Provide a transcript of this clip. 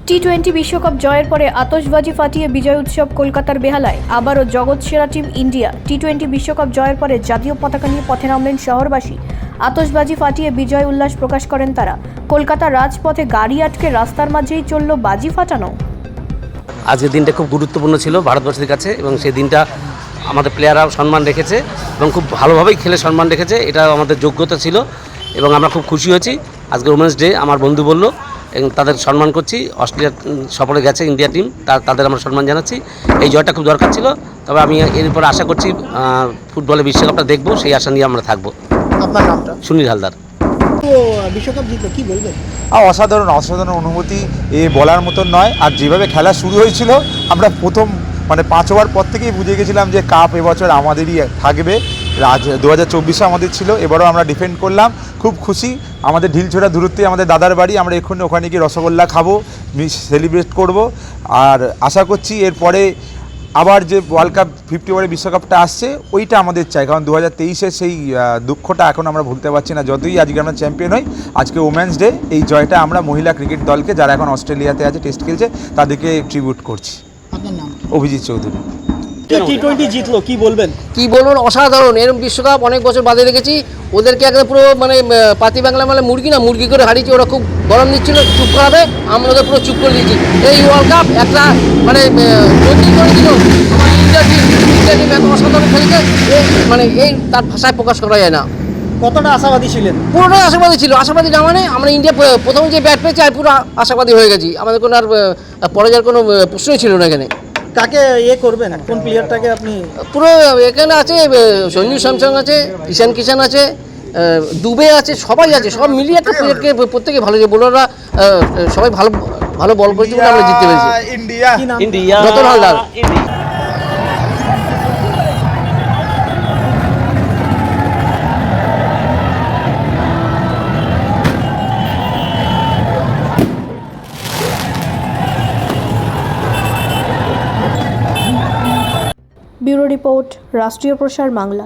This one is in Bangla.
টি-20 বিশ্বকাপ জয়ের পরে আতশবাজি ফাটিয়ে বিজয় উৎসব কলকাতার বেহালায়। আবারও জগৎ সেরা টিম ইন্ডিয়া। টি-20 বিশ্বকাপ জয়ের পরে জাতীয় পতাকা নিয়ে পথে নামলেন শহরবাসী। আতশবাজি ফাটিয়ে বিজয় উল্লাস প্রকাশ করেন তারা। কলকাতার রাজপথে গাড়ি আটকে রাস্তার মাঝেই চলল বাজি ফাটানো। আজকের দিনটা খুব গুরুত্বপূর্ণ ছিল ভারতবর্ষের কাছে, এবং সেই দিনটা আমাদের প্লেয়াররাও সম্মান রেখেছে এবং খুব ভালোভাবেই খেলে সম্মান রেখেছে। এটা আমাদের যোগ্যতা ছিল এবং আমরা খুব খুশি হয়েছি। আজকে উমেন্স ডে আমার বন্ধু বলল এবং তাদের সম্মান করছি। অস্ট্রেলিয়া সফরে গেছে ইন্ডিয়া টিম, তাদের আমরা সম্মান জানাচ্ছি। এই জয়টা খুব দরকার ছিল, তবে আমি এরপর আশা করছি ফুটবলের বিশ্বকাপটা দেখবো, সেই আশা নিয়ে আমরা থাকবো। আপনার নামটা? সুনীল হালদার। তো বিশ্বকাপ জিতলো, কি বলবেন? অসাধারণ অনুভূতি, বলার মতন নয়। আর যেভাবে খেলা শুরু হয়েছিল, আমরা প্রথম 5 ওভার পর থেকেই বুঝে গেছিলাম যে কাপ এবছর আমাদেরই থাকবে। 2024-এ আমাদের ছিল, এবারও আমরা ডিফেন্ড করলাম। খুব খুশি। আমাদের ঢিলছোড়া দূরত্বে আমাদের দাদার বাড়ি, আমরা এক্ষুনি ওখানে গিয়ে রসগোল্লা খাবো, সেলিব্রেট করব। আর আশা করছি এরপরে আবার যে ওয়ার্ল্ড কাপ 50 ওভারের বিশ্বকাপটা আসছে, ওইটা আমাদের চাই। কারণ 2023-এর সেই দুঃখটা এখন আমরা ভুলতে পারছি না। যতই আজকে আমরা চ্যাম্পিয়ন হই, আজকে ওমেন্স ডে, এই জয়টা আমরা মহিলা ক্রিকেট দলকে, যারা এখন অস্ট্রেলিয়াতে আছে টেস্ট খেলছে, তাদেরকে ট্রিবিউট করছি। আপনার নাম? অভিজিৎ চৌধুরী। টি-20 জিতলো, কি বলবেন? কি বলুন, অসাধারণ। এরকম বিশ্বকাপ অনেক বছর বাদে দেখেছি। ওদেরকে একদম পুরো পাতি বাংলা মুরগি করে হারিয়েছে। ওরা খুব গরম দিচ্ছিল, চুপ করাবে, আমরা ওদের পুরো চুপ করে দিয়েছি। এই ওয়ার্ল্ড কাপ একটা নতুন করে দিল। আমার ইন্ডিয়া টিম এত অসাধারণ খেলেছে, এই তার ভাষায় প্রকাশ করা যায় না। কতটা আশাবাদী ছিলেন? পুরোটাই আশাবাদী ছিল। আশাবাদী না মানে আমরা ইন্ডিয়া প্রথমে যে ব্যাট পেয়েছি, আর পুরো আশাবাদী হয়ে গেছি। আমাদের কোনো আর পরে যাওয়ার কোনো প্রশ্নই ছিল না। এখানে কাকে করবেন? কোন প্লেয়ারটাকে আপনি? পুরো এখানে আছে সঞ্জু স্যামসং আছে, ঈশান কিষান আছে, দুবে আছে, সবাই আছে। সব মিলিয়ে একটা প্লেয়ারকে প্রত্যেকে ভালো, যে বোলাররা সবাই ভালো ভালো বল করেছে বলে আমরা জিততে পেরেছি। India Ratan Haldar. Bureau report, রাষ্ট্রীয় প্রসার বাংলা।